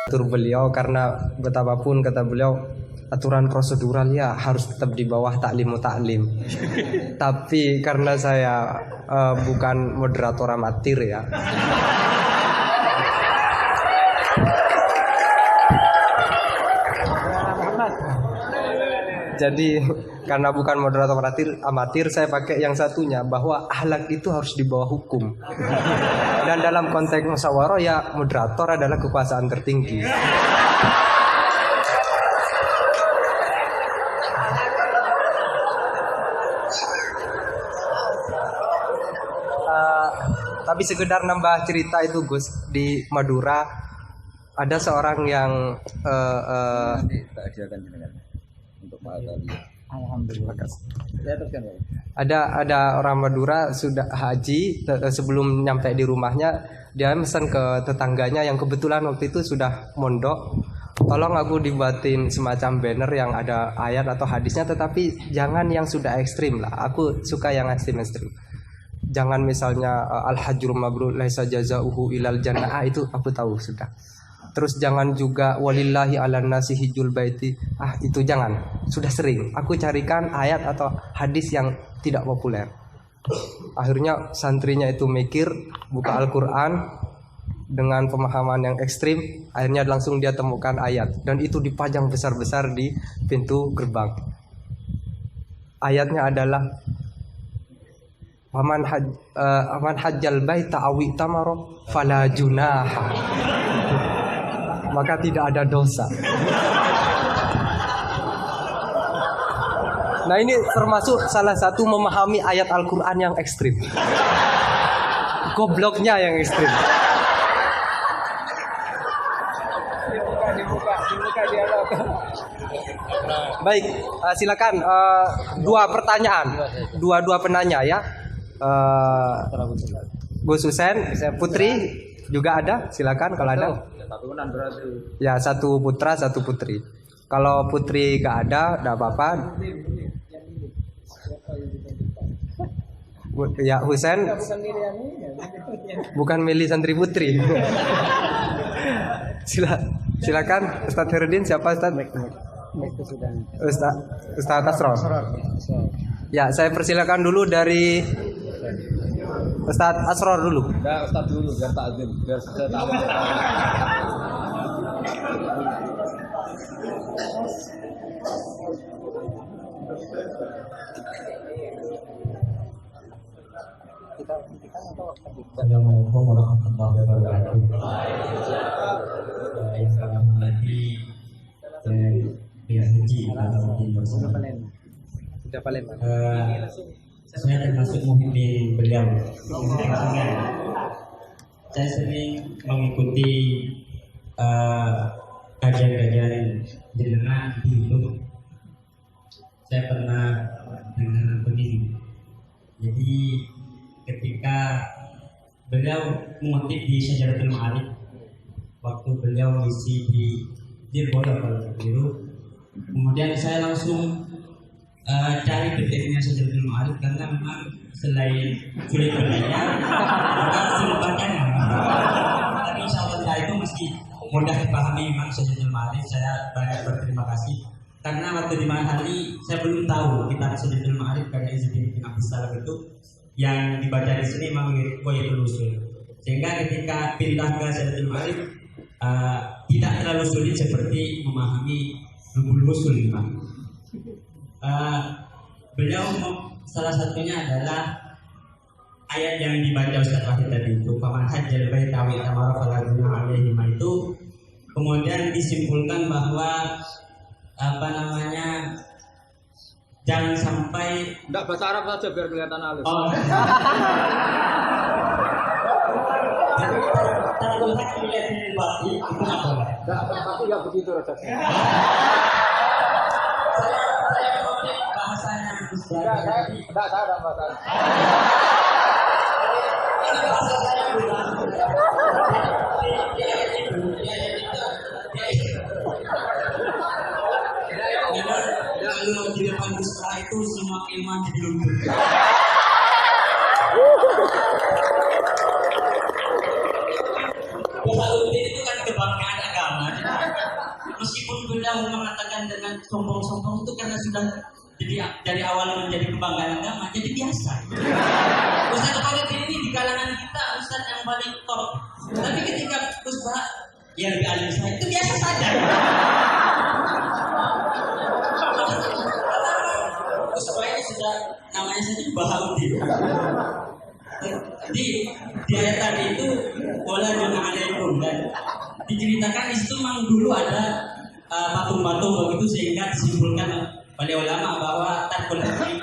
atur beliau karena betapapun kata beliau aturan prosedural ya harus tetap di bawah taklim. Tapi karena saya bukan moderator amatir ya. Jadi karena bukan moderator amatir, saya pakai yang satunya bahwa akhlak itu harus di bawah hukum. Dan dalam konteks musyawarah ya moderator adalah kekuasaan tertinggi. Tapi sekedar nambah cerita itu Gus, di Madura ada seorang yang Alhamdulillah. Ada orang Madura sudah haji, sebelum nyampe di rumahnya dia pesan ke tetangganya yang kebetulan waktu itu sudah mondok, tolong aku dibuatin semacam banner yang ada ayat atau hadisnya, tetapi jangan yang sudah ekstrim lah, aku suka yang ekstrim. Jangan misalnya al-hajjul mabrur laisa jazauhu ilal jannah, itu aku tahu sudah. Terus jangan juga walillahi ala nasi hijjul baiti. Itu jangan. Sudah sering. Aku carikan ayat atau hadis yang tidak populer. Akhirnya santrinya itu mikir, buka Al-Quran dengan pemahaman yang ekstrim. Akhirnya langsung dia temukan ayat. Dan itu dipajang besar-besar di pintu gerbang. Ayatnya adalah Waman hajjal baita awi tamaro fala junaha, maka tidak ada dosa. Nah ini termasuk salah satu memahami ayat Al-Quran yang ekstrim. Gobloknya yang ekstrim. Baik, silakan dua pertanyaan, dua penanya ya. Gus Husen, Putri juga ada, silakan kalau ada. Ya, satu putra, satu putri. Kalau putri gak ada, gak apa-apa. Ya, Husen. Bukan milih santri putri. Silakan Ustadz Herudin, siapa Ustadz? Ustadz Asror. Ya, saya persilakan dulu dari Ustadz Asror dulu. Ya, Ustadz dulu biar takzim, biar saya tahu. Assalamualaikum warahmatullahi wabarakatuh. Yang kami hormati pihak haji Alhamdulillah bersama. Sudah paling. Saya termasuk muhibin beliau. Saya sering mengikuti kajian-kajian jenengan di YouTube. Saya pernah dengar begini. Jadi ketika beliau mengutip di Syajaratul Ma'arif, waktu beliau mengisi di Dirbola kalau keliru, kemudian saya langsung cari PDF-nya Syajaratul Ma'arif karena memang selain sulit bacanya, juga sulit bacanya. Tapi insya Allah setelah itu meski mudah dipahami memang Syajaratul Ma'arif, saya banyak berterima kasih karena waktu di Mahali saya belum tahu kitab Syajaratul Ma'arif karya Izzuddin bin Abdus Salam itu yang dibaca di sini memang Qoyatul Usul, sehingga ketika pindah ke Syajaratul Ma'arif tidak terlalu sulit seperti memahami Rubul Usul. Beliau salah satunya adalah ayat yang dibaca Ustaz Wahid tadi itu, faman hajjal baita wa tamara fala junaha alaihi, itu kemudian disimpulkan bahwa jangan sampai Enggak bahasa Arab saja biar kelihatan halus. oh kalau saya lihat ini berarti itu apa? Enggak, tapi enggak begitu Raja. Saya bahasanya Enggak, saya ada bahasa. bahasa saya bukan. Kalau di depan Busra itu semua ilmuwan jadi luntur. Kalau itu kan kebanggaan agama. beliau mengatakan dengan sombong-sombong itu karena sudah jadi dari awal menjadi kebanggaan agama, jadi biasa. Ustaz Khalid ini di kalangan kita Ustaz yang paling top. Tapi ketika Gus Bah yang lebih alim saya itu biasa saja. Gus Bah ini sudah namanya saja Bahaudin. Di ayat tadi itu wala junah alaikum, dan diceritakan itu memang dulu ada patung-patung begitu sehingga disimpulkan oleh ulama bahwa tarkul hakli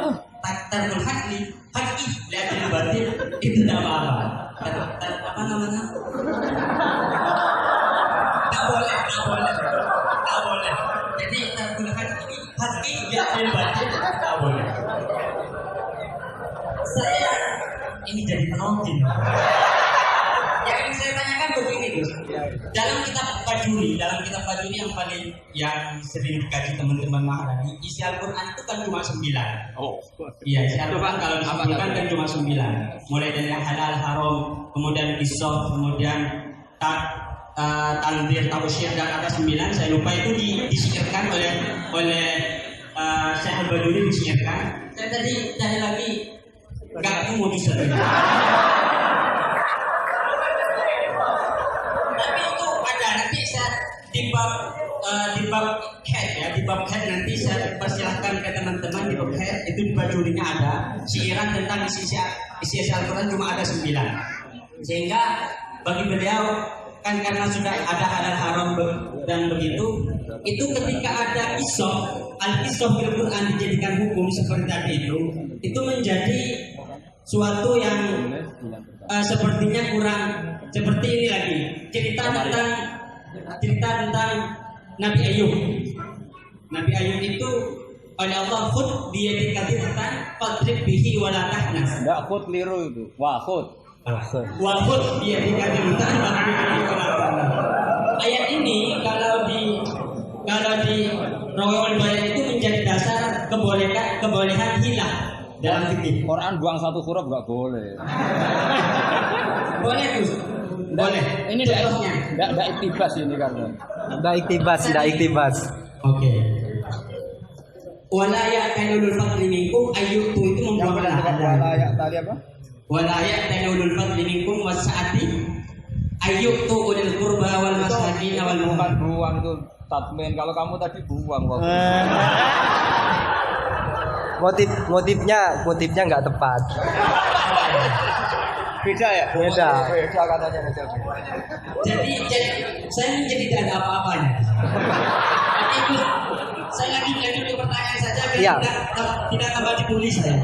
lihat batin itu tidak apa-apa. Apa namanya? Tak boleh. Jadi tarkul hakli lihat batin tak boleh. Saya ini jadi penonton. Yang ingin saya tanyakan begini, Gus. Dalam kitab Fajuri yang sering dikaji teman-teman Maharani, isi Al-Quran itu kan cuma 9. Oh. Iya, isi Al-Quran kalau disimpulkan kan cuma 9. Mulai dari yang halal, haram, kemudian qisas, kemudian tanzir, tausyir, dan ada 9. Saya lupa itu disihirkan oleh Syekh Al-Bajuri disihirkan. Saya tadi cari lagi, nggak mau disihirkan. Tapi itu ada nanti saya di bab head nanti saya persilahkan ke teman-teman di bab head itu di bajurinya ada siiran tentang isi Al-Quran cuma ada 9, sehingga bagi beliau kan karena sudah ada halal haram dan begitu itu ketika ada al-qisah fil Quran dijadikan hukum seperti tadi itu menjadi suatu yang sepertinya kurang. Seperti ini lagi cerita tentang Nabi Ayub. Nabi Ayub itu oleh Allah khud biyadikatiratan fadrib bihi wala tahnas. Enggak khud liru itu. Wah khud. Wa khud biyadikatiratan fadrib bihi wala tahnas. Ayat ini kalau di Rawaiul Bayan itu menjadi dasar kebolehan hilah dalam fikih. Quran buang satu huruf enggak boleh. Boleh Gus. Boleh. Ini contohnya. Enggak iktibas ini kan. Nggak iktibas. Oke. Wala ya'talul fadli minkum ayyutu itu membuang Ayat tadi apa? Wala ya'talul fadli minkum wasa'ati ayyutu ulil qurba wal masakin wal Bukan buang itu tatmin. Kalau kamu tadi buang waktu. Motifnya nggak tepat. Beda ya? Beda katanya beda. Jadi saya menjadi tidak ada apa-apanya. Tapi itu saya lagi lanjut pertanyaan saja biar Iya. tidak tambah dibully saya.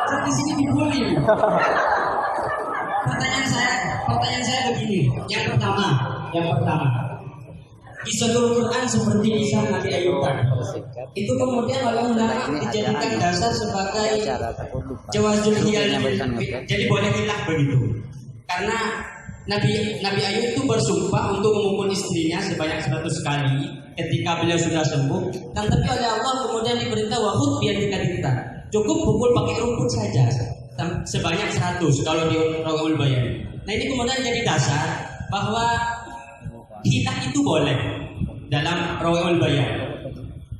Saya di sini dibully. Pertanyaan saya begini. Yang pertama, Kisahul Quran seperti kisah Nabi Ayub tadi. Itu kemudian oleh ulama dijadikan dasar sebagai jawazul hiyal. Jadi boleh hilah begitu. Karena Nabi Ayub itu bersumpah untuk memukul istrinya sebanyak 100 kali ketika beliau sudah sembuh. Dan tapi oleh Allah kemudian diperintah wahud biar kita cukup pukul pakai rumput saja sebanyak 100 kalau di Rawaiul Bayan. Nah ini kemudian jadi dasar bahwa hilah itu boleh dalam Rawaiul Bayan.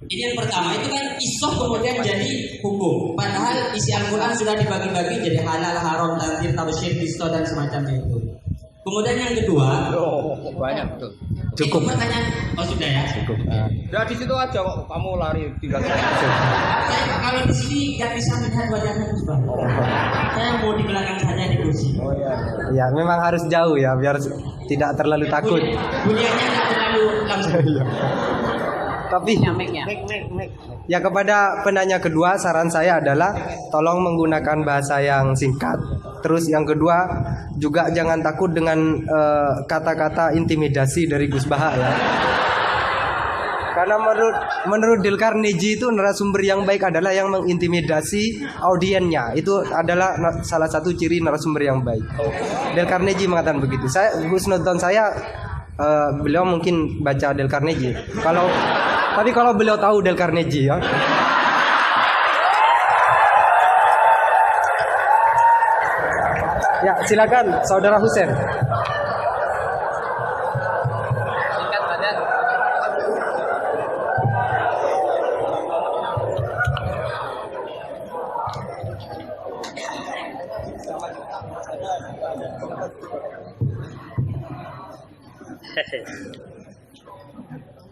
Ini yang pertama, itu kan isoh kemudian jadi hukum. Padahal isi Al-Quran sudah dibagi-bagi jadi halal, haram, tanzir, tausyir, qisas dan semacamnya itu. Kemudian yang kedua, Banyak betul. Cukup. itu pertanyaan, oh sudah ya. Cukup. Udah di situ aja kok kamu lari tinggal. Saya kalau di sini nggak bisa melihat wajahnya Gus Bang. Saya mau di belakang saja di kursi. Oh iya. Ya memang harus jauh ya biar tidak terlalu takut. Buliannya nggak terlalu langsung. Tapi ya kepada penanya kedua saran saya adalah tolong menggunakan bahasa yang singkat. Terus yang kedua juga jangan takut dengan kata-kata intimidasi dari Gus Baha ya. Karena menurut Dale Carnegie itu narasumber yang baik adalah yang mengintimidasi audiennya. Itu adalah salah satu ciri narasumber yang baik. Dale Carnegie mengatakan begitu. Gus nonton saya beliau mungkin baca Dale Carnegie. Tapi kalau beliau tahu Dale Carnegie ya. Ya, silakan Saudara Husen.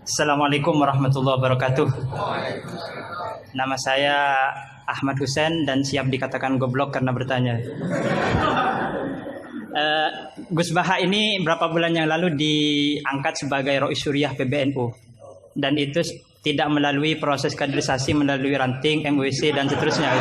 Assalamualaikum warahmatullahi wabarakatuh. Nama saya Ahmad Hussein dan siap dikatakan goblok karena bertanya. Gus Baha ini berapa bulan yang lalu diangkat sebagai Rois Syuriah PBNU dan itu tidak melalui proses kaderisasi, melalui ranting, MWC dan seterusnya.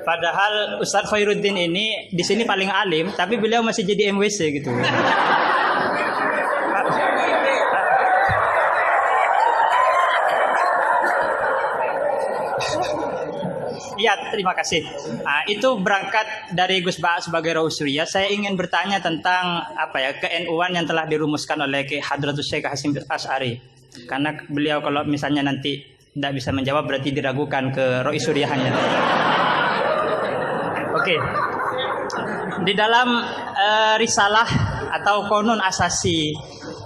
Padahal Ustadz Khairuddin ini di sini paling alim, tapi beliau masih jadi MWC gitu. Iya, terima kasih. Nah, itu berangkat dari Gus Baha sebagai Rois Syuriah. Saya ingin bertanya tentang ke-NU-an yang telah dirumuskan oleh Ki Hadratus Syekh Hasyim Asy'ari. Karena beliau kalau misalnya nanti tidak bisa menjawab berarti diragukan ke Rois Syuriahnya. Oke. Di dalam risalah atau konun asasi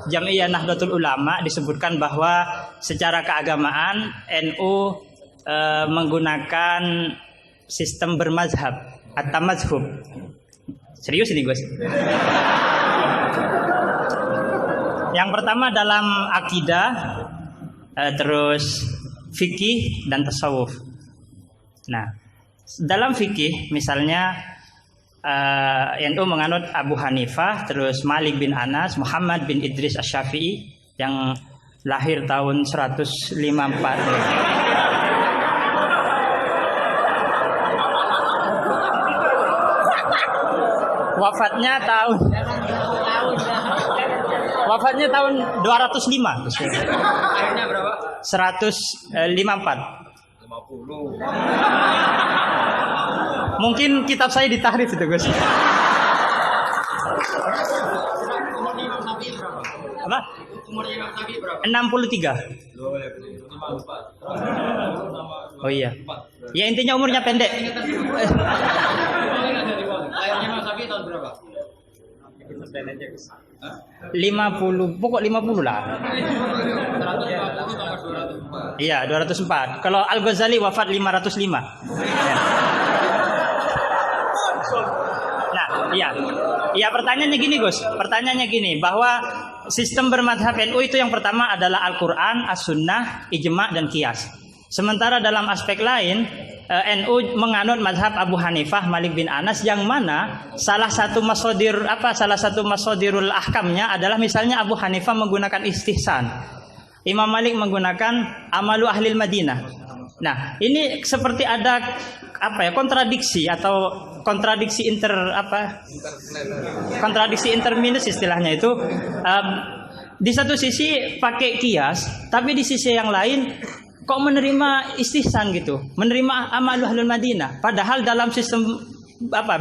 Jam'iyah Nahdlatul Ulama disebutkan bahwa secara keagamaan NU menggunakan sistem bermazhab atau mazhub. Serius ini Gus. Yang pertama dalam akidah, terus fikih dan tasawuf. Nah, dalam fikih misalnya NU menganut Abu Hanifah, terus Malik bin Anas, Muhammad bin Idris Asy-Syafi'i yang lahir tahun 154. Wafatnya tahun 205. Akhirnya berapa? 154. 50. Mungkin kitab saya ditahrif itu Gus. Apa? Umurnya Imam Syafi'i berapa? 63. Oh iya. Ya intinya umurnya pendek. Lahirnya Imam Syafi'i tahun berapa? 50, pokok 50 lah. 140 tambah 204. Iya, 204. Kalau Al-Ghazali wafat 505. Nah, iya. Ya pertanyaannya gini Gus, pertanyaannya gini bahwa sistem bermadhab NU itu yang pertama adalah Al-Quran, As-Sunnah, Ijma' dan Qiyas. Sementara dalam aspek lain NU menganut madhab Abu Hanifah, Malik bin Anas yang mana salah satu masodirul ahkamnya adalah misalnya Abu Hanifah menggunakan istihsan, Imam Malik menggunakan amalu ahlil Madinah. Nah ini seperti ada kontradiksi atau kontradiksi interminus istilahnya itu. Di satu sisi pakai kias, tapi di sisi yang lain kok menerima istihsan gitu, menerima amalu ahlul Madinah. Padahal dalam sistem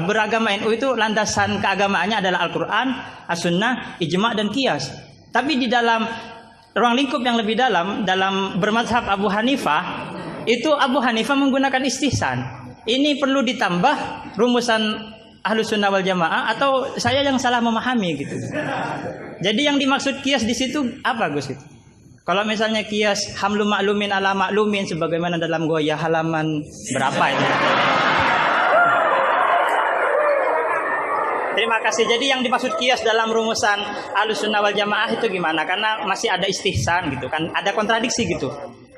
beragama NU itu landasan keagamaannya adalah Al-Quran, As-Sunnah, Ijma' dan Qiyas. Tapi di dalam ruang lingkup yang lebih dalam bermazhab Abu Hanifah, itu Abu Hanifah menggunakan istihsan. Ini perlu ditambah rumusan Ahlus Sunnah wal Jamaah atau saya yang salah memahami gitu. Jadi yang dimaksud Qiyas di situ apa Gus itu? Kalau misalnya kias hamlu maklumin ala maklumin sebagaimana dalam Ghoyah halaman berapa ini? Terima kasih. Jadi yang dimaksud kias dalam rumusan Ahlussunnah wal Jamaah itu gimana? Karena masih ada istihsan gitu kan, ada kontradiksi gitu.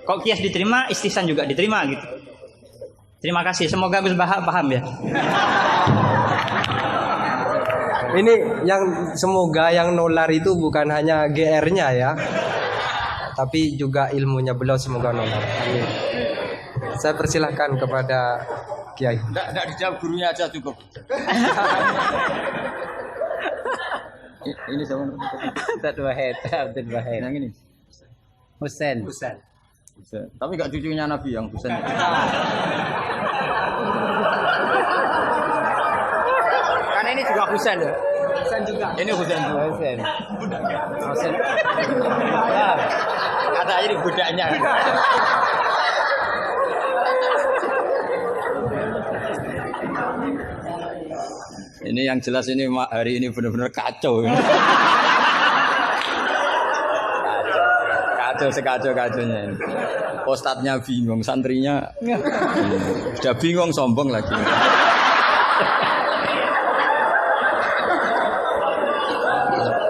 Kok kias diterima, istihsan juga diterima gitu. Terima kasih. Semoga Gus Baha paham ya. Ini semoga yang nular itu bukan hanya GR-nya ya, tapi juga ilmunya beliau semoga nular. Amin. Saya persilahkan kepada Kiai. Enggak dijawab, gurunya aja cukup. Ini sama Abdul Wahid. yang ini. Husain. Tapi enggak cucunya Nabi yang Husain. Karena ini juga Husain ya. Ini Husain juga. Husain. Kata ini budaknya. Ini yang jelas ini hari ini benar-benar kacau. Kacau sekacau-kacaunya ini. Ustadznya bingung, santrinya sudah bingung, sombong lagi.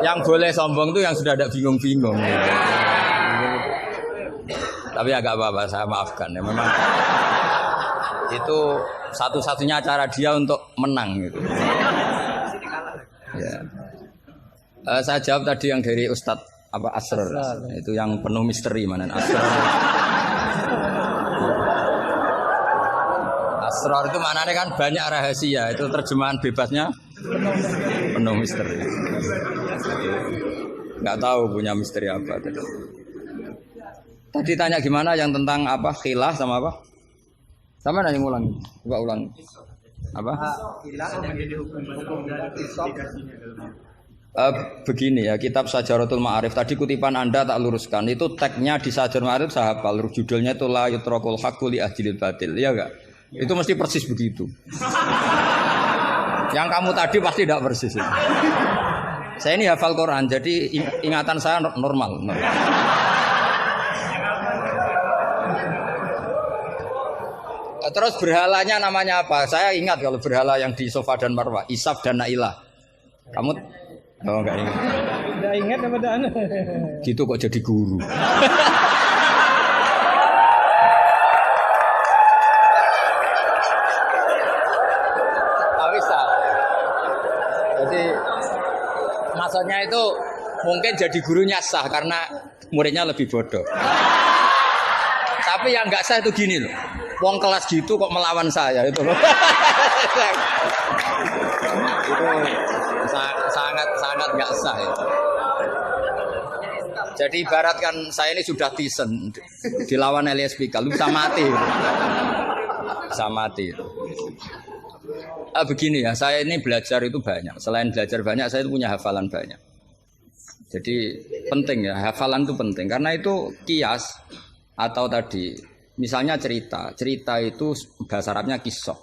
Yang boleh sombong tuh yang sudah ada bingung-bingung. Tapi agak apa-apa, saya maafkan ya. Memang itu satu-satunya cara dia untuk menang gitu. Ya. Saya jawab tadi yang dari Ustadz Asrar. Itu yang penuh misteri mana Asrar. Asrar itu maknanya kan banyak rahasia. Itu terjemahan bebasnya penuh misteri. Nggak tahu punya misteri apa tadi. Tadi tanya gimana yang tentang apa khilah sama apa? Sama nanya ulang, coba ulang. Apa? Begini ya, kitab Sajaratul Ma'arif tadi kutipan Anda tak luruskan. Itu tagnya di Sajaratul Ma'arif saya hafal. Judulnya itu la yutrakul haqqu li ajlil batil. Iya enggak? Itu mesti persis begitu. Yang kamu tadi pasti tidak persis. Saya ini hafal Quran, jadi ingatan saya normal. Terus berhalanya namanya apa? Saya ingat kalau berhala yang di Sofa dan Marwah, Isaf dan Nailah. Kamu enggak ingat? Enggak ingat apa dah? Gitu kok jadi guru. Bisa. Jadi maksudnya itu mungkin jadi gurunya sah karena muridnya lebih bodoh. Tapi yang nggak sah itu gini loh. Wong kelas gitu kok melawan saya itu loh. Itu sangat nggak sah ya. Jadi ibaratkan saya ini sudah tisen dilawan Elias Pikal, bisa mati. Bisa mati. Begini ya, saya ini belajar itu banyak. Selain belajar banyak, saya itu punya hafalan banyak. Jadi penting ya, hafalan itu penting karena itu kias atau tadi misalnya cerita itu bahasa Arabnya kisah.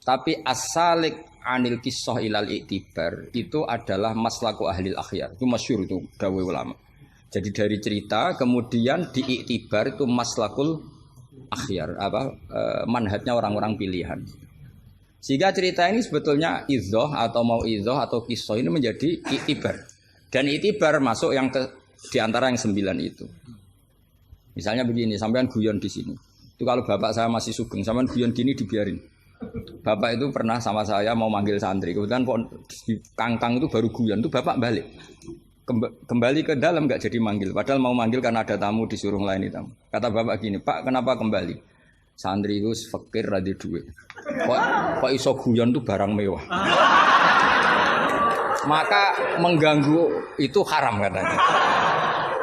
Tapi asalik anil kisah ilal iktibar itu adalah maslaku ahlil akhyar. Itu masyhur itu dawuh ulama. Jadi dari cerita kemudian diiktibar itu maslakul akhyar manhajnya orang-orang pilihan. Sehingga cerita ini sebetulnya idzoh atau mau idzoh atau kisah ini menjadi iktibar. Dan iktibar masuk yang di antara yang 9 itu. Misalnya begini, sampean guyon di sini. Itu kalau bapak saya masih sugeng, sampean guyon gini dibiarin. Bapak itu pernah sama saya mau manggil santri. Kemudian di kangkang itu baru guyon, itu bapak balik. Kembali ke dalam nggak jadi manggil. Padahal mau manggil karena ada tamu disuruh melayani tamu. Kata bapak gini, Pak kenapa kembali? Santri itu fakir radhi duit. Kok iso guyon itu barang mewah. Maka mengganggu itu haram katanya.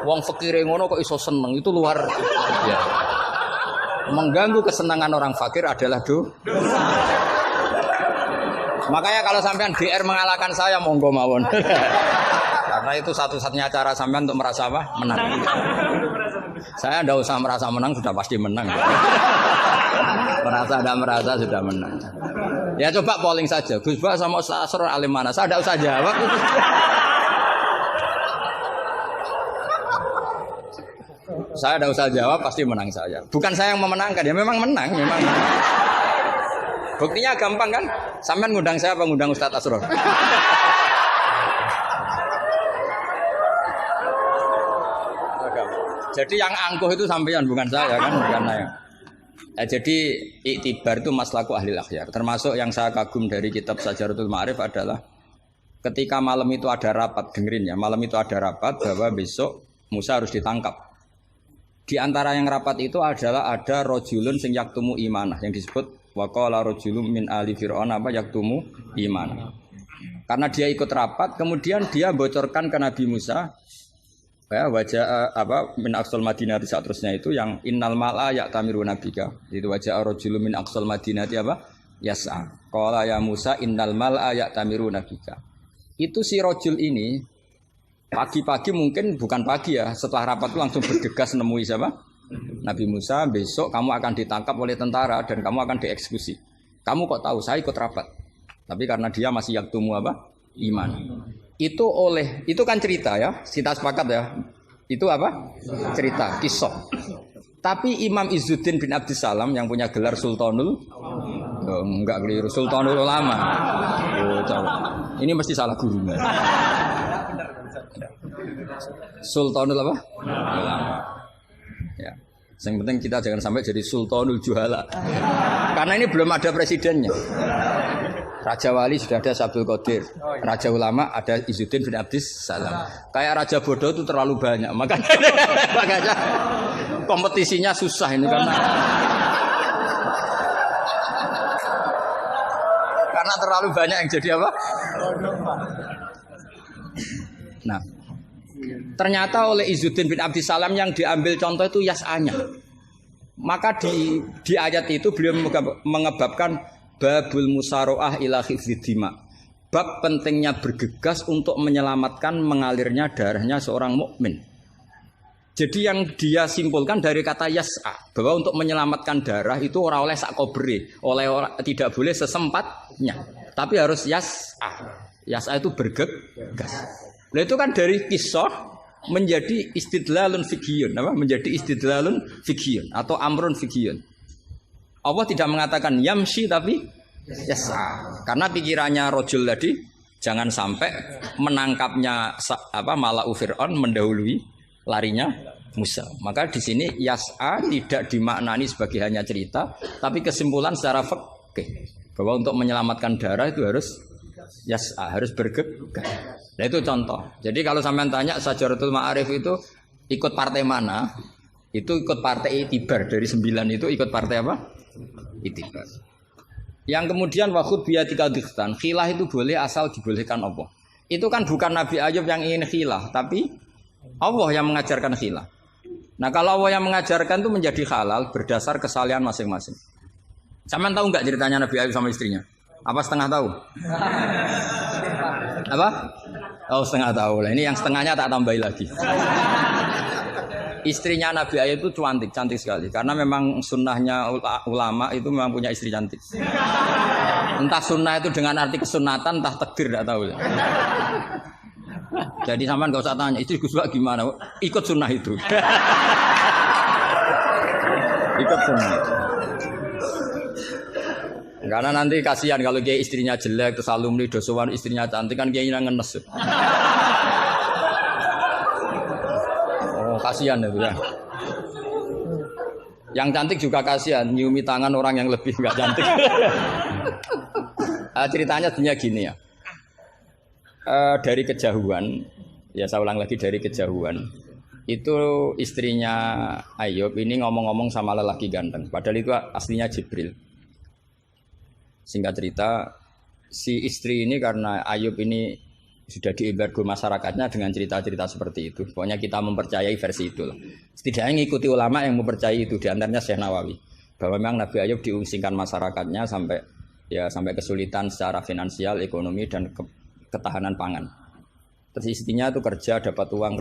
Wong fakir ngono kok iso seneng itu luar ya. Mengganggu kesenangan orang fakir adalah dosa. Makanya kalau sampean DR mengalahkan saya monggo mawon. Karena itu satu-satunya cara sampean untuk merasa apa? Menang. Saya tidak usah merasa menang sudah pasti menang. Merasa tidak merasa sudah menang. Ya coba polling saja. Gus Bah sama Ustaz Asrar alim mana? Saya tidak usah jawab. Saya tidak usah jawab pasti menang saya. Bukan saya yang memenangkan, ya memang menang, memang. Buktinya gampang kan? Sampean ngundang saya apa ngundang Ustaz Asrar? Jadi yang angkuh itu sampean bukan saya kan, bukan saya. Jadi iktibar itu maslaku ahli akhyar. Termasuk yang saya kagum dari kitab Sajaratul Ma'arif adalah ketika malam itu ada rapat, dengerin ya, malam itu ada rapat bahwa besok Musa harus ditangkap. Di antara yang rapat itu adalah ada rojulun sing yaktumu imanah yang disebut waqala rojulun min ali fir'aun apa yaktumu imanah. Karena dia ikut rapat, kemudian dia bocorkan ke Nabi Musa ya wajah min aqsal madinati seterusnya itu yang innal mala ya'tamiru nabika. Itu wajah rojulun min aqsal madinati apa? Yas'a. Qala ya Musa innal mala ya'tamiru nabika. Itu si rojul ini pagi-pagi mungkin bukan pagi ya, setelah rapat itu langsung bergegas nemui siapa? Nabi Musa, besok kamu akan ditangkap oleh tentara dan kamu akan dieksekusi. Kamu kok tahu? Saya ikut rapat. Tapi karena dia masih yaktumu apa? Iman. Itu kan cerita ya, kita sepakat ya. Itu apa? Cerita, kisah. Tapi Imam Izzuddin bin Abdissalam yang punya gelar Sultanul, oh, enggak keliru, Sultanul Ulama. Oh, coba. Ini mesti salah gurunya. Sultanul apa? Ulama. Ya. Yang penting kita jangan sampai jadi Sultanul Juhala. Karena ini belum ada presidennya. Raja Wali sudah ada Abdul Qadir. Raja Ulama ada Izzuddin bin Abdissalam. Kayak Raja Bodoh itu terlalu banyak. Makanya kompetisinya susah ini karena terlalu banyak yang jadi apa? Nah, ternyata oleh Izzuddin bin Abdissalam yang diambil contoh itu yas'anya. Maka di ayat itu beliau mengebabkan babul musaroah ila hifdzidima. Bab pentingnya bergegas untuk menyelamatkan mengalirnya darahnya seorang mukmin. Jadi yang dia simpulkan dari kata yas'a, bahwa untuk menyelamatkan darah itu ora oleh sak kobere, tidak boleh sesempatnya, tapi harus yas'a. Yas'a itu bergegas. Nah itu kan dari kisah menjadi istidlalun fiqhiyun, apa? Menjadi istidlalun fiqhiyun atau amrun fiqhiyun. Allah tidak mengatakan yamshi tapi yas'a. Karena pikirannya rojul tadi jangan sampai menangkapnya Mala'u Fir'aun mendahului larinya Musa. Maka di sini yas'a tidak dimaknani sebagai hanya cerita, tapi kesimpulan secara fikih bahwa untuk menyelamatkan darah itu harus yas'a, harus bergegas. Nah itu contoh. Jadi kalau sampean tanya Syajaratul Ma'arif itu ikut partai mana? Itu ikut partai Itibar. Dari 9 itu ikut partai apa? Itibar. Yang kemudian wakhud biyatika dikhtan. Khilah itu boleh asal dibolehkan Allah. Itu kan bukan Nabi Ayub yang ingin khilah, tapi Allah yang mengajarkan khilah. Nah kalau Allah yang mengajarkan itu menjadi halal berdasar kesalahan masing-masing. Sampean tahu nggak ceritanya Nabi Ayub sama istrinya? Apa setengah tahu? Apa? Oh setengah tahu lah. Ini yang setengahnya tak tambahi lagi. Istrinya Nabi Ayub itu cantik sekali. Karena memang sunnahnya ulama itu memang punya istri cantik. Entah sunnah itu dengan arti kesunatan, entah takdir tidak tahu. Jadi sampean gak usah tanya istri Gus Bak gimana, ikut sunnah itu. Ikut sunnah. Karena nanti kasihan kalau dia istrinya jelek terus alumni dosowan istrinya cantik kan dia ngenes. Oh kasihan itu ya. Yang cantik juga kasihan nyiumi tangan orang yang lebih nggak cantik. Ceritanya sebenarnya gini ya. Dari kejauhan, ya saya ulang lagi dari kejauhan, itu istrinya Ayub ini ngomong-ngomong sama lelaki ganteng, padahal itu aslinya Jibril. Singkat cerita, si istri ini karena Ayub ini sudah diembargo masyarakatnya dengan cerita-cerita seperti itu. Pokoknya kita mempercayai versi itu. Setidaknya mengikuti ulama yang mempercayai itu, diantaranya Syekh Nawawi, bahwa memang Nabi Ayub diungsingkan masyarakatnya sampai kesulitan secara finansial, ekonomi dan ketahanan pangan. Terus istrinya itu kerja dapat uang.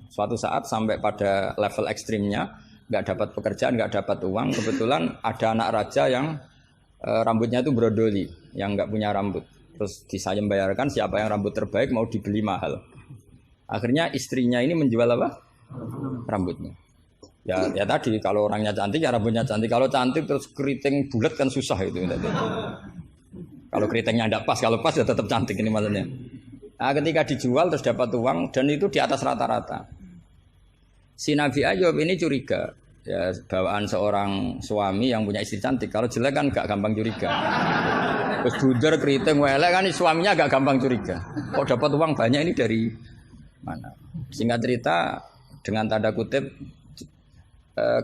Suatu saat sampai pada level ekstrimnya, nggak dapat pekerjaan, nggak dapat uang. Kebetulan ada anak raja yang rambutnya itu brodoli, yang nggak punya rambut. Terus disayem bayarkan siapa yang rambut terbaik mau dibeli mahal. Akhirnya istrinya ini menjual apa? Rambutnya. Ya tadi kalau orangnya cantik ya rambutnya cantik. Kalau cantik terus keriting bulat kan susah itu. Kalau keritingnya tidak pas, kalau pas ya tetap cantik ini maksudnya. Nah, ketika dijual terus dapat uang dan itu di atas rata-rata. Si Nabi Ayub ini curiga. Ya bawaan seorang suami yang punya istri cantik. Kalau jelek kan gak gampang curiga. Terus buder keriting welek kan suaminya gak gampang curiga. Kok dapat uang banyak ini dari mana? Singkat cerita dengan tanda kutip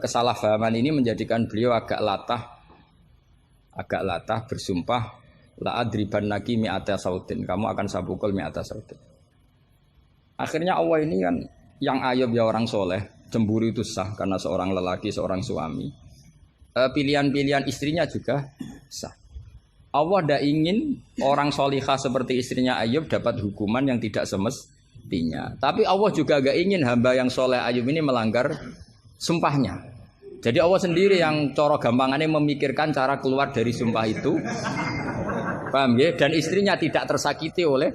kesalahpahaman ini menjadikan beliau agak latah bersumpah la adribannaki mi'ata sautin, kamu akan saya pukul mi'ata sautin. Akhirnya Allah ini kan yang Ayub ya orang soleh, cemburu itu sah karena seorang lelaki, seorang suami. Pilihan-pilihan istrinya juga sah. Allah tidak ingin orang solihah seperti istrinya Ayub dapat hukuman yang tidak semestinya. Tapi Allah juga gak ingin hamba yang soleh Ayub ini melanggar sumpahnya. Jadi Allah sendiri yang coro gampangannya memikirkan cara keluar dari sumpah itu. Paham ya? Dan istrinya tidak tersakiti oleh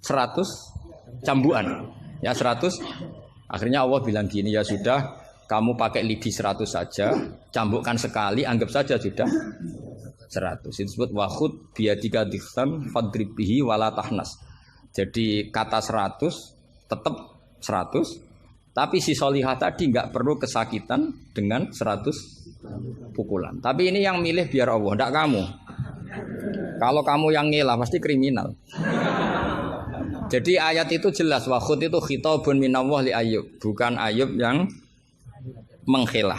100 cambuan. Ya 100 Akhirnya Allah bilang gini, ya sudah, kamu pakai lidi 100 saja, cambukkan sekali, anggap saja sudah 100. Itu disebut wahud biadika dikhtam fadrib bihi wala tahnas. Jadi kata 100 tetap 100, tapi si solihah tadi nggak perlu kesakitan dengan 100 pukulan. Tapi ini yang milih biar Allah, tidak kamu. Kalau kamu yang ngelah pasti kriminal. Jadi ayat itu jelas, wahud itu khitabun minallah li Ayub, bukan Ayub yang mengkhilah.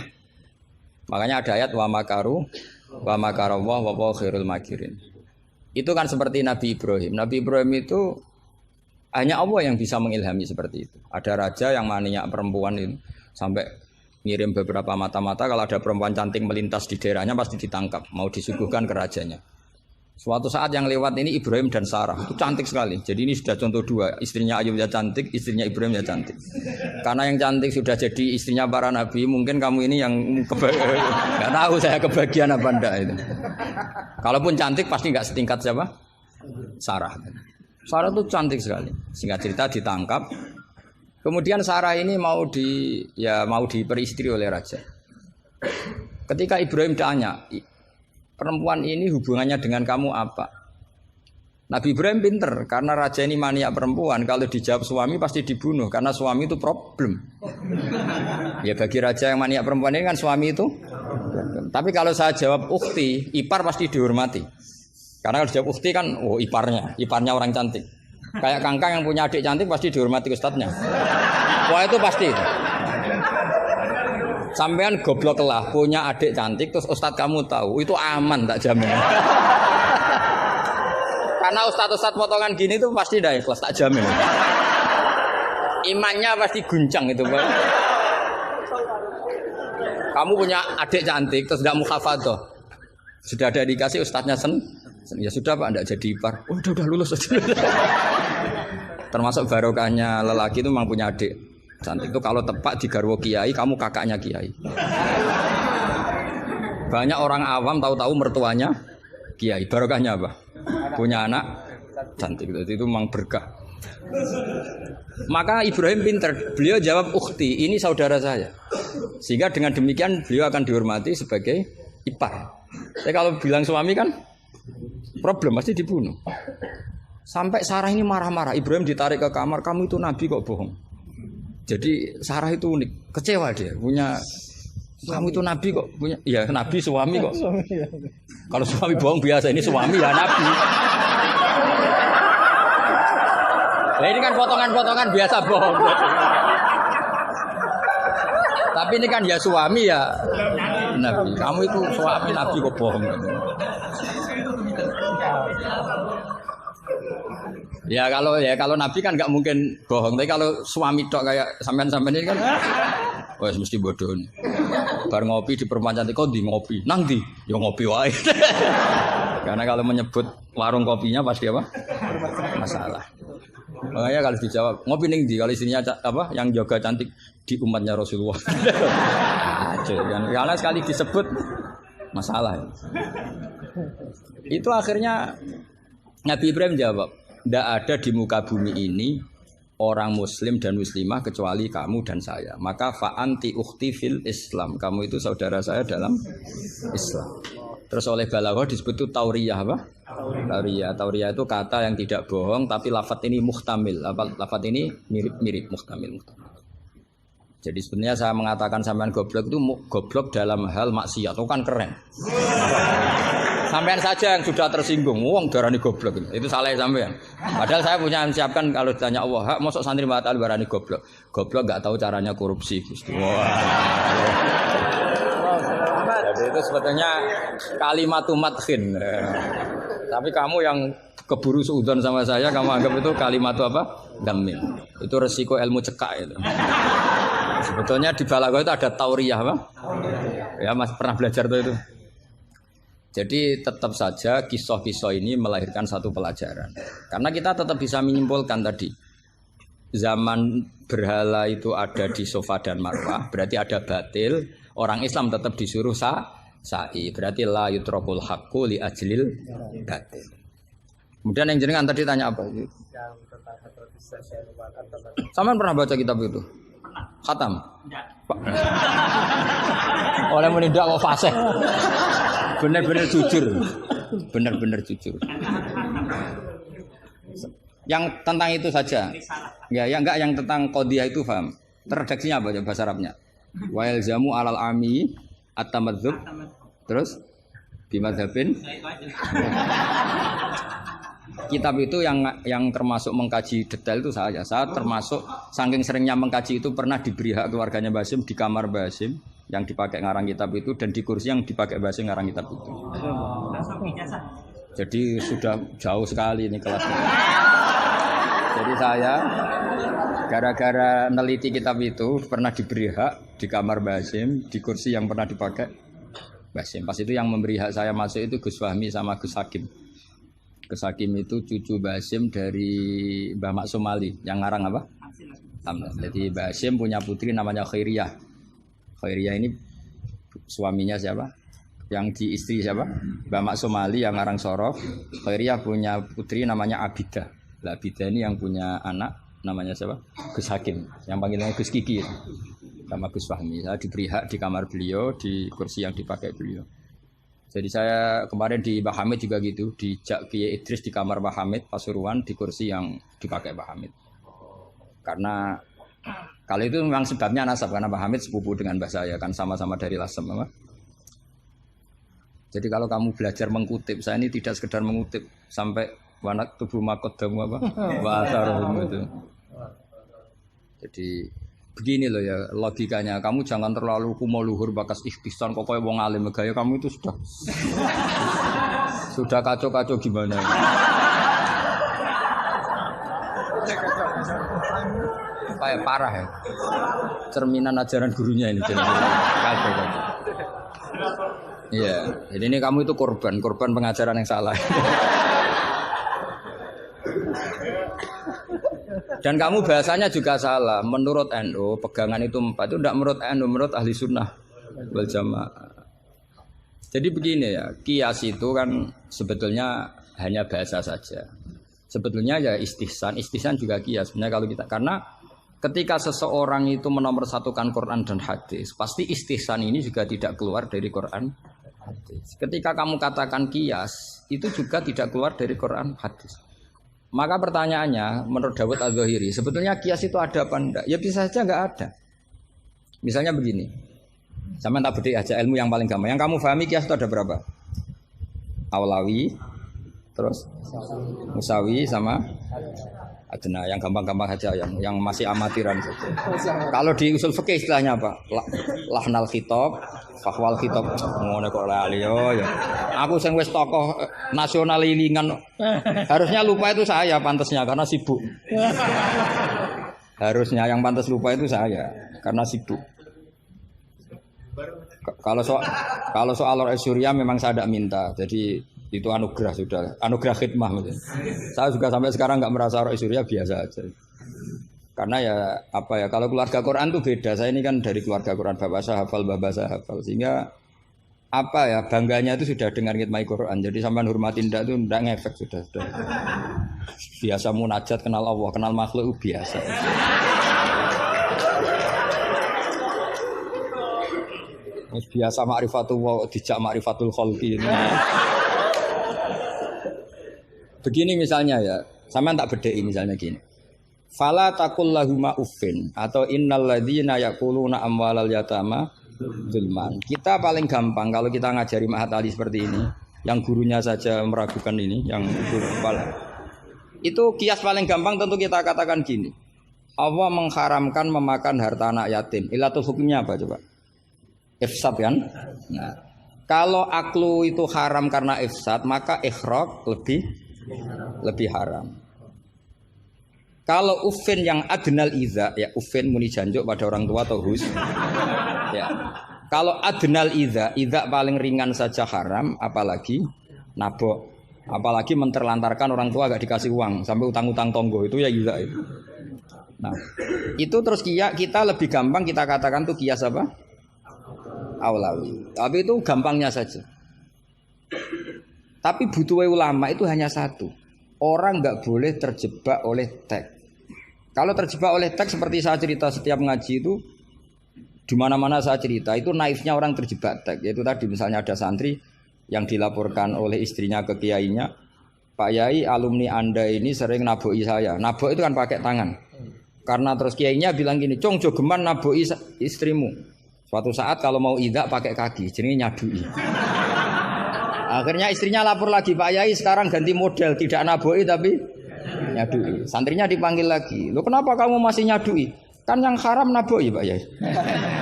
Makanya ada ayat wa makaru wa makarallah wa huwa khairul makirin. Itu kan seperti Nabi Ibrahim. Nabi Ibrahim itu hanya Allah yang bisa mengilhami seperti itu. Ada raja yang maniak perempuan itu sampai ngirim beberapa mata-mata, kalau ada perempuan cantik melintas di daerahnya pasti ditangkap, mau disuguhkan ke rajanya. Suatu saat yang lewat ini Ibrahim dan Sarah, itu cantik sekali. Jadi ini sudah contoh dua, istrinya Ayub ya cantik, istrinya Ibrahim ya cantik. Karena yang cantik sudah jadi istrinya para nabi, mungkin kamu ini yang nggak tahu saya kebagian apa enggak itu. Kalaupun cantik pasti nggak setingkat siapa? Sarah. Sarah itu cantik sekali. Singkat cerita ditangkap. Kemudian Sarah ini mau diperistri oleh raja. Ketika Ibrahim tanya, perempuan ini hubungannya dengan kamu apa? Nabi Ibrahim pinter, karena raja ini maniak perempuan, kalau dijawab suami pasti dibunuh, karena suami itu problem. Ya bagi raja yang maniak perempuan ini kan suami itu. Tapi kalau saya jawab ukhti, ipar pasti dihormati. Karena kalau dijawab ukhti kan, oh iparnya orang cantik. Kayak Kangkang yang punya adik cantik pasti dihormati ustadznya. Wah itu pasti. Sampean goblok lah, punya adik cantik terus ustadz kamu tahu, itu aman tak jamin. Karena ustadz potongan gini tuh pasti dah ikhlas tak jamin. Imannya pasti guncang itu, Pak. Kamu punya adik cantik terus tidak muhafadzah. Sudah ada dikasih ustadznya ya sudah Pak, enggak jadi ipar. Oh, udah lulus aja. Termasuk barokahnya lelaki itu memang punya adik cantik itu, kalau tepat di garwo kiai, kamu kakaknya kiai. Banyak orang awam tahu-tahu mertuanya kiai. Barokahnya apa? Punya anak cantik itu memang berkah. Maka Ibrahim pinter, beliau jawab ukhti, ini saudara saya. Sehingga dengan demikian beliau akan dihormati sebagai ipar. Tapi kalau bilang suami kan problem, pasti dibunuh. Sampai Sarah ini marah-marah, Ibrahim ditarik ke kamar, kamu itu nabi kok bohong. Jadi Sarah itu unik, kecewa dia, punya kamu itu nabi kok punya, ya nabi suami kok. Kalau suami bohong biasa, ini suami ya nabi. Nah ini kan potongan-potongan biasa bohong. Tapi ini kan ya suami ya nabi. Kamu itu suami nabi kok bohong. Ya kalau nabi kan nggak mungkin bohong, tapi kalau suami tok kayak sampean ini kan, wes mesti bodoh. Bar ngopi di perempuan cantik kok di ngopi, nang di, ya ngopi wae. Karena kalau menyebut warung kopinya pasti apa? Masalah. Makanya kalau dijawab ngopi ning di, kalau istrinya apa yang jaga cantik di umatnya Rasulullah. Karena sekali disebut masalah. Itu akhirnya Nabi Ibrahim jawab, tidak ada di muka bumi ini orang muslim dan muslimah kecuali kamu dan saya. Maka fa'anti ukhti fil Islam. Kamu itu saudara saya dalam Islam. Terus oleh balaghah disebut itu tauriyah apa? Tauriyah itu kata yang tidak bohong tapi lafadz ini muhtamil. Lafadz ini mirip muhtamil. Jadi sebenarnya saya mengatakan sampean goblok itu goblok dalam hal maksiat. Itu kan keren. Sampean saja yang sudah tersinggung, wong darani goblok itu salah sampean. Padahal saya punya siapkan kalau ditanya Allah, hak mosok santri batal darani goblok. Goblok enggak tahu caranya korupsi, Gusti. Wah. Jadi itu sebetulnya kalimatun madkhin. Tapi kamu yang keburu suudzon sama saya, kamu anggap itu kalimat apa? Damin. Itu resiko ilmu cekak itu. Sebetulnya di balaghah itu ada tauriyah apa? Ya Mas pernah belajar tuh itu. Jadi tetap saja kisah-kisah ini melahirkan satu pelajaran. Karena kita tetap bisa menyimpulkan tadi. Zaman berhala itu ada di Safa dan Marwah, berarti ada batil. Orang Islam tetap disuruh sa'i. Berarti la yutrakul haqqu li ajlil batil. Kemudian yang jenengan tadi tanya apa? Sampean pernah baca kitab itu? Khatam. Oleh menindak kok fasih. Bener-bener jujur. Bener-bener jujur. Yang tentang itu saja. Ya, enggak yang tentang qadhiyah itu paham. Redaksinya apa ya bahasa Arabnya? Wa yalzamu alal ami at-tamadzub. Terus bimadzhabin. Kitab itu yang termasuk mengkaji detail itu saya. Saya termasuk saking seringnya mengkaji itu pernah diberi hak keluarganya Basim di kamar Basim yang dipakai ngarang kitab itu dan di kursi yang dipakai Basim ngarang kitab itu. Jadi sudah jauh sekali ini kelasnya. Jadi saya gara-gara neliti kitab itu pernah diberi hak di kamar Basim di kursi yang pernah dipakai Basim. Pas itu yang memberi hak saya masuk itu Gus Fahmi sama Gus Hakim. Gus Hakim itu cucu Basim dari Mbah Mak Somali yang ngarang apa? Jadi Basim punya putri namanya Khairiyah. Khairiyah ini suaminya siapa? Yang di istri siapa? Mbah Mak Somali yang ngarang Sorof. Khairiyah punya putri namanya Abidah. Lah Abidah ini yang punya anak namanya siapa? Gus Hakim. Yang panggilannya Gus Kiki sama Gus Fahmi. Saya diberi hak di kamar beliau di kursi yang dipakai beliau. Jadi saya kemarin di Mbah Hamid juga gitu, di Kiai Idris di kamar Mbah Hamid Pasuruan di kursi yang dipakai Mbah Hamid. Karena kalau itu memang sebabnya nasab karena Mbah Hamid sepupu dengan mbah saya kan sama-sama dari Lasem, apa? Jadi kalau kamu belajar mengutip, saya ini tidak sekedar mengutip sampai wanak tubuh makodamu apa? Wasarum itu. Jadi begini loh ya logikanya, kamu jangan terlalu kumo luhur bakas ikhtisan kok kayak wong alim gaya kamu itu sudah kacau-kacau gimana ya. Kayak parah ya. Cerminan ajaran gurunya ini kacau. Iya, jadi ini kamu itu korban pengajaran yang salah. Dan kamu bahasanya juga salah. Menurut NU pegangan itu 4 itu tidak menurut NU, menurut ahli sunnah wal jamaah. Jadi begini ya, kias itu kan sebetulnya hanya bahasa saja. Sebetulnya ya istihsan juga kias. Sebenarnya kalau kita karena ketika seseorang itu menomorsatukan Quran dan hadis, pasti istihsan ini juga tidak keluar dari Quran hadis. Ketika kamu katakan kias, itu juga tidak keluar dari Quran hadis. Maka pertanyaannya, menurut Dawud Al-Zahiri, sebetulnya kias itu ada apa enggak? Ya bisa saja enggak ada. Misalnya begini, sama tak beda aja ilmu yang paling gampang. Yang kamu pahami kias itu ada berapa? Awlawi, terus Musawi sama Adna. Yang gampang-gampang saja, yang masih amatiran saja. Kalau di usul fikih istilahnya apa? Lahnal khitab, fahwal khitab. Ngono kok lali yo ya. Aku sing wis tokoh nasional ilingan. Harusnya lupa itu saya pantasnya karena sibuk. Harusnya yang pantas lupa itu saya karena sibuk. Kalau soal Surya memang saya tidak minta. Jadi itu anugerah sudah, anugerah khidmah. Saya juga sampai sekarang nggak merasa Roh Surya biasa aja. Karena ya apa ya, kalau keluarga Quran tuh beda. Saya ini kan dari keluarga Quran, bapak saya hafal, bapak saya hafal, sehingga apa ya bangganya itu sudah dengan khidmah Quran. Jadi sampai hormatin ndak itu ndak ngefek sudah. Biasa munajat kenal Allah, kenal makhluk itu biasa. Biasa ma'rifatullah dijak ma'rifatul khalqi. Begini misalnya ya, sama tak bedai misalnya gini. Fala taqul lahuma uffin atau innal ladzina yaquluna amwalal yatama zulman. Kita paling gampang kalau kita ngajari Mahat Ali seperti ini, yang gurunya saja meragukan ini, yang guru kepala. Itu kias paling gampang tentu kita katakan gini. Allah mengharamkan memakan harta anak yatim. Ilatul hukumnya apa coba? Ifsad kan? Nah, kalau aklu itu haram karena ifsad, maka ikhraq lebih haram. Kalau ufin yang adnal iza, ya ufin muni janjuk pada orang tua atau hus. Ya. Kalau adnal iza paling ringan saja haram, apalagi nabok, apalagi menterlantarkan orang tua agak dikasih uang sampai utang-utang tonggo itu ya iza itu. Nah, itu terus kita lebih gampang kita katakan tuh kias apa? Awlawi. Tapi itu gampangnya saja. Tapi butuh ulama itu hanya satu. Orang nggak boleh terjebak oleh teks. Kalau terjebak oleh teks seperti saya cerita setiap ngaji itu, di mana-mana saya cerita itu naifnya orang terjebak teks. Yaitu tadi misalnya ada santri yang dilaporkan oleh istrinya ke kiainya, Pak Yai, alumni Anda ini sering naboi saya. Nabok itu kan pakai tangan. Karena terus kiainya bilang gini, "Cong, jogeman naboi istrimu." Suatu saat kalau mau idak pakai kaki, jadi nyadui. Akhirnya istrinya lapor lagi, "Pak Yai sekarang ganti model, tidak naboi tapi nyadui." Santrinya dipanggil lagi, "Loh kenapa kamu masih nyadui? Kan yang haram naboi Pak Yai.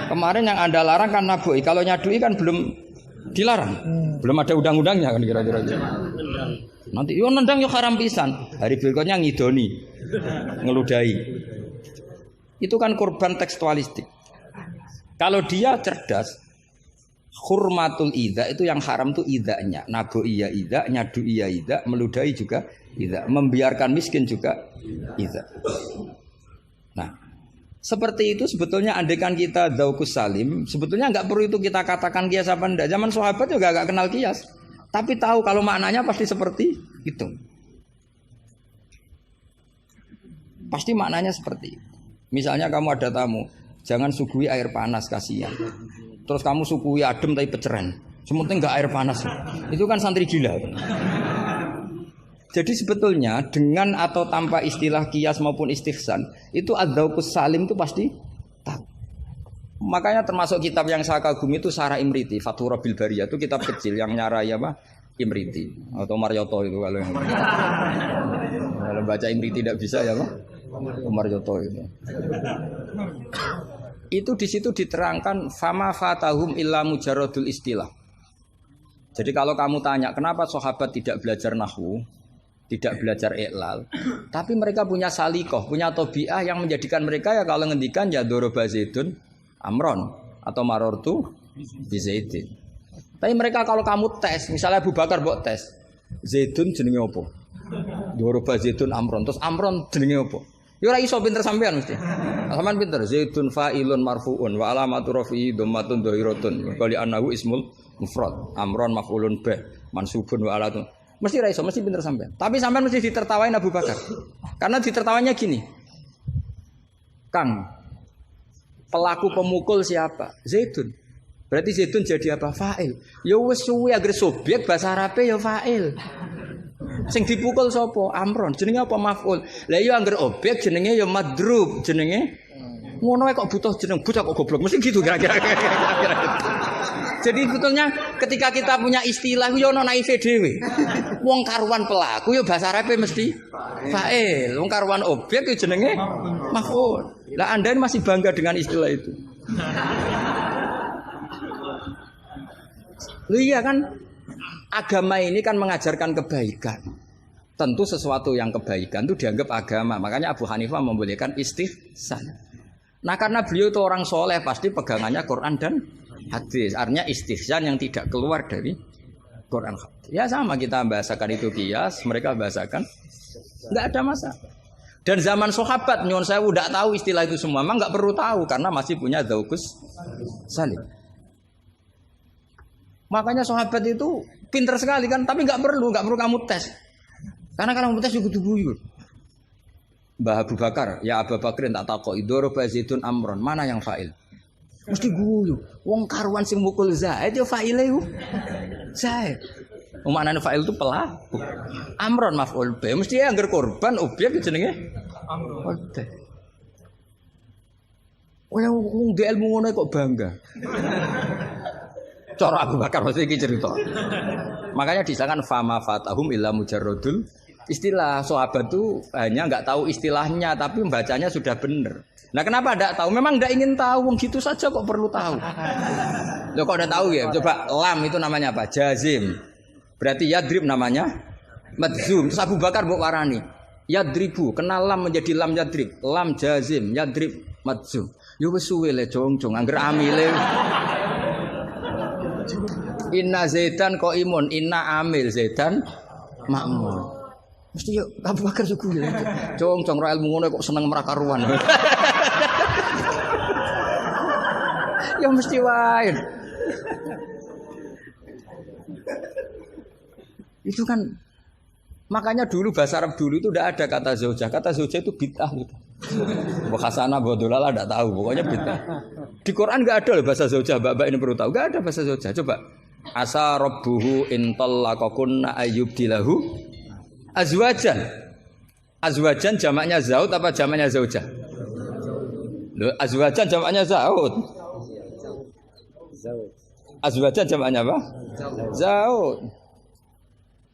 Kemarin yang Anda larang kan naboi, kalau nyadui kan belum dilarang. Belum ada undang-undangnya kan kira-kira. Nanti yo nendang yo haram pisan. Hari berikutnya ngidoni, ngeludahi. Itu kan korban tekstualistik. Kalau dia cerdas, hurmatul idza itu yang haram tuh idzanya. Naboi ya idza, nyadui ya idza, meludahi juga idza, membiarkan miskin juga idza. Nah, seperti itu sebetulnya andaikan kita dzauqus salim, sebetulnya enggak perlu itu kita katakan kias apa enggak. Zaman sahabat juga enggak kenal kias, tapi tahu kalau maknanya pasti seperti itu. Pasti maknanya seperti itu. Misalnya kamu ada tamu, jangan suguhi air panas, kasihan. Terus kamu suguhi adem tapi peceren. Sementing enggak air panas. Itu kan santri gila. Jadi sebetulnya dengan atau tanpa istilah kias maupun istihsan, itu adzauqus salim itu pasti tahu. Makanya termasuk kitab yang saya kagumi itu Sarah Imriti, Fathur Rabbil Bariyah, itu kitab kecil yang nyarai apa? Imriti atau Marioto itu kalau yang kalau baca Imriti tidak bisa ya Pak? Marioto itu. Itu di situ diterangkan fama fatahum illa mujarradul istilah. Jadi kalau kamu tanya kenapa sahabat tidak belajar nahwu, tidak belajar iqlal, tapi mereka punya salikoh, punya tobiah yang menjadikan mereka ya kalau ngendikan ya doroba zaidun amron atau marortu bizaidin. Tapi mereka kalau kamu tes, misalnya Abu Bakar buat tes, zaidun jenenge apa? Doroba zaidun amron, terus amron jenenge apa? Ya ora iso pinter sampean mesti. Sampean pinter, zaidun fa'ilun marfuun wa alamatu rafi'i dhammatun dhahiratun. Qali annahu ismul mufrad, amron maf'ulun bih, mansubun wa alatun. Mesti raiso, mesti pinter sampean. Tapi sampean mesti ditertawain Abu Bakar. Karena ditertawanya gini. Kang, pelaku pemukul siapa? Zaidun. Berarti Zaidun jadi apa? Fa'il. Ya wis suwi agar subjek bahasa Arabe ya fa'il. Sing dipukul sapa? Amron. Jenenge apa? Maf'ul. Lah ya angger objek jenenge ya madrub. Jenenge ngono kok butuh jeneng bocah kok goblok. Mesti gitu kira-kira. Jadi sebetulnya ketika kita punya istilah yo ono naife dhewe. Wong karuan pelaku yo bahasa Arabe mesti fa'il. Wong karuan objek yo jenenge maf'ul. Lah Anda ini masih bangga dengan istilah itu. Iya kan agama ini kan mengajarkan kebaikan. Tentu sesuatu yang kebaikan itu dianggap agama. Makanya Abu Hanifah membolehkan istihsan. Nah karena beliau itu orang soleh pasti pegangannya Quran dan hadis. Artinya istihsan yang tidak keluar dari Quran. Ya sama kita bahasakan itu kias, mereka bahasakan nggak ada masalah. Dan zaman sahabat nyuwun saya udah tahu istilah itu semua, memang nggak perlu tahu karena masih punya dzauqus salim. Makanya sahabat itu pinter sekali kan, tapi nggak perlu kamu tes. Karena kalau kamu tes juga dibuyur. Mbah Abu Bakar, ya Abu Bakrin tak takok idoroba zaitun amron, mana yang fa'il? Mesti guyu. Wong karuan sing mukul Zaid ya fa'ile yo. Zaid. Maknane fa'il itu pelaku. Amron maf'ul bi. Mesti angger korban objek jenenge amron. Wong ndek ilmu ngono kok bangga. Cara Abu Bakar mesti iki cerita. Makanya disangkan fama fatahum illa mujarradul istilah. Sahabat itu hanya enggak tahu istilahnya tapi membacanya sudah benar. Nah kenapa enggak tahu? Memang enggak ingin tahu, wong gitu saja kok perlu tahu. Loh kok udah tahu ya? Coba lam itu namanya apa? Jazim. Berarti yadrib namanya madzum. Terus Abu Bakar mbok warani yadribu, kenal lam menjadi lam yadrib. Lam jazim, yadrib madzum. Yo wis suwe le jong-jong angger amile. Inna Zaidan qaimun, inna amil Zaidan makmur. Mesti yo Abu Bakar suku ya. Jong-jong ra ilmu ngono kok seneng merakaruan. Ya mesti wae. Itu kan makanya dulu bahasa Arab dulu itu tidak ada kata zaujah. Kata zaujah itu bid'ah gitu. Hasanah bodolala enggak tahu, pokoknya beda. Di Quran enggak ada loh bahasa zaujah, Mbak ini perlu tahu. Enggak ada bahasa zaujah. Coba. Asa rabbuhu in talaqakunna ayyubdilahu azwajan. Azwajan jamaknya zaud apa jamaknya zaujah? Loh, azwajan jamaknya zaud. Azwajan jamaknya apa? Zaud.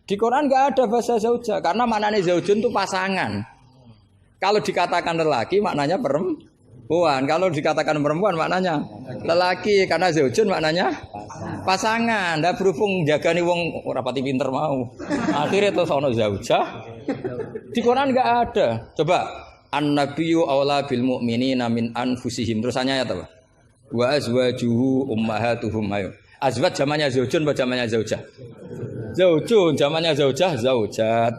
Di Quran enggak ada bahasa zaujah karena maknanya zaujun itu pasangan. Kalau dikatakan lelaki maknanya perempuan. Kalau dikatakan perempuan maknanya lelaki karena zaujun maknanya pasangan. Ndak berhubung jagani wong ora pati pinter mau. Akhirnya terus ono zaujah. Di Quran enggak ada. Coba an-nabiyyu aula bil mu'minina min anfusihim. Terusannya ya apa? Wa azwajuhu ummahatuhum. Ayo. Azwaj zamannya zaujun apa zamannya zaujah? Zaujun zamannya zaujah, zaujat.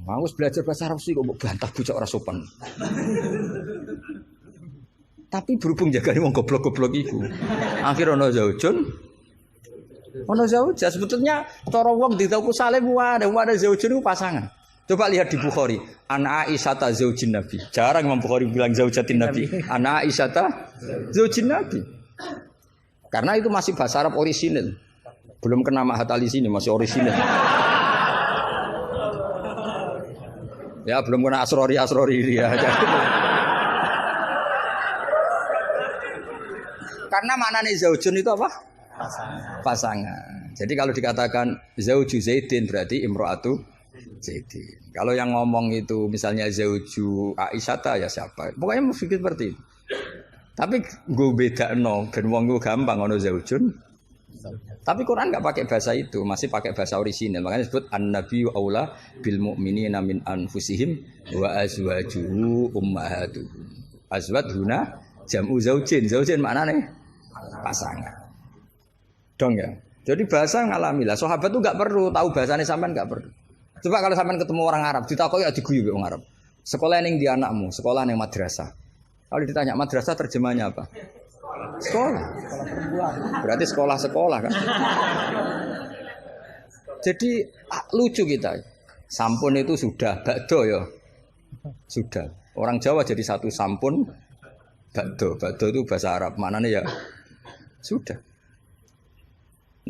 Mau belajar bahasa Arab sih kok bantah bocah ora sopan. Tapi berhubung jagane wong goblok-goblok iku. Akhir ono zaujun. Ono zaujah sebetulnya cara wong ditaku saleh wae ada zaujun itu pasangan. Coba lihat di Bukhari, An Aisyah zaujin Nabi. Jarang Imam Bukhari bilang zaujatin Nabi. An Aisyah zaujin Nabi. Karena itu masih bahasa Arab orisinil. Belum kena Mahat Ali sini masih orisinil. Ya belum kena asrori ini ya. Karena maknanya zaujun itu apa? Pasangan. Jadi kalau dikatakan zauju Zaidin berarti imro'atu Zaidin. Kalau yang ngomong itu misalnya zauju Aisyata ya siapa? Pokoknya berpikir seperti itu. Tapi gue beda no, ben wong gue gampang ono zaujun. Tapi Quran enggak pakai bahasa itu, masih pakai bahasa orisinal. Makanya disebut an-nabiyyu aula bil mu'minina min anfusihim wa azwajuhu ummahatuhum. Azwaj huna jam'u zaujin. Zaujin maknanya pasangan. Dong ya. Jadi bahasa ngalamilah. Sahabat tuh enggak perlu tahu bahasanya sampean enggak perlu. Coba kalau sampean ketemu orang Arab, ditakoki ya diguyu wong Arab. Sekolah ning di anakmu, sekolah ning madrasah. Kalau ditanya madrasah terjemahnya apa? Sekolah. Berarti sekolah-sekolah kan. Jadi lucu kita. Sampun itu sudah bakdo ya. Sudah. Orang Jawa jadi satu sampun bakdo. Bakdo itu bahasa Arab. Maknanya ya sudah.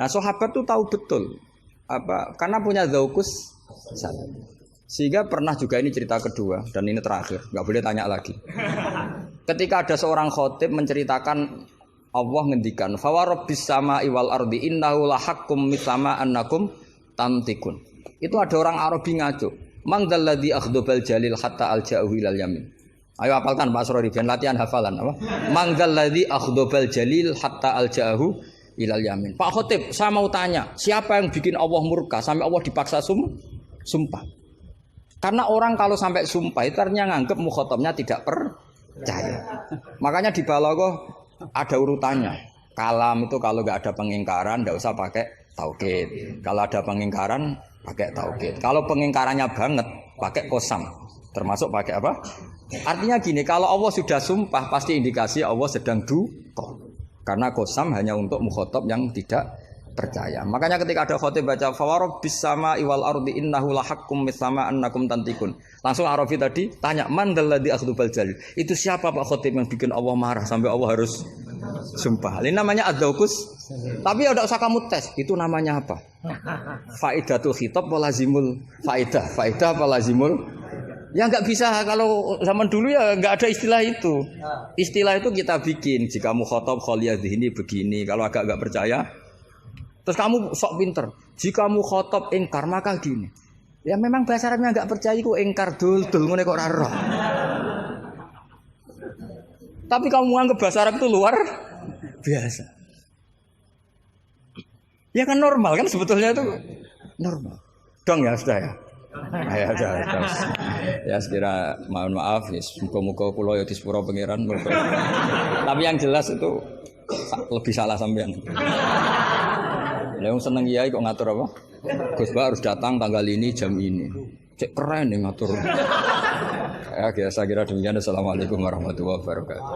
Nah, sahabat tuh tahu betul apa karena punya zaukus salah. Sehingga pernah juga ini cerita kedua dan ini terakhir, nggak boleh tanya lagi. Ketika ada seorang khotib menceritakan Allah ngendikan, "Fa warabbis samai wal ardi innahu lahaqqum mitsama annakum tantikun." Itu ada orang Arabi ngaco. "Man dzalladzi akhdabal jalil hatta alja'u ilal yamin." Ayo hafalkan Pak Asrori, biar latihan hafalan apa? "Man dzalladzi akhdabal jalil hatta alja'u ilal yamin." Pak khotib, saya mau tanya, siapa yang bikin Allah murka sampai Allah dipaksa sumpah? Karena orang kalau sampai sumpah itu artinya nganggep mukhatabnya tidak percaya. Makanya di balaghah ada urutannya. Kalam itu kalau nggak ada pengingkaran nggak usah pakai taukid. Kalau ada pengingkaran pakai taukid. Kalau pengingkarannya banget pakai qasam. Termasuk pakai apa? Artinya gini, kalau Allah sudah sumpah pasti indikasi Allah sedang duka. Karena qasam hanya untuk mukhatab yang tidak percaya. Makanya ketika ada khotib baca fawarabbis samai wal ardi innahu lahaqqum mitsama annakum tantikun. Langsung Arabi tadi tanya man dzalladzi akhdubal jalil. Itu siapa Pak khotib yang bikin Allah marah sampai Allah harus sumpah. Ini namanya adzaukus. Tapi enggak usah kamu tes. Itu namanya apa? Faidatul khitab wa lazimul faidah. Faidah apa lazimul? Ya enggak bisa kalau zaman dulu ya enggak ada istilah itu. Istilah itu kita bikin. Jika mukhatab khaliyah dzihni begini, kalau agak enggak percaya terus kamu sok pinter. Jika mukhatab ingkar maka gini. Ya memang bahasa Arabnya enggak percaya kok ingkar dul ngene kok ora roh. Tapi kamu anggap bahasa Arab itu luar biasa. Ya kan normal kan sebetulnya itu normal. Dong ya sudah ya. Ya sudah. Ya sekira mohon maaf ya muga-muga kula ya disepuro pangeran. Tapi yang jelas itu lebih salah sampean. Yang seneng kiai kok ngatur apa? Gus Ba harus datang tanggal ini jam ini. Cek keren nih ngatur. Ya, saya kira demikian. Assalamualaikum warahmatullahi wabarakatuh.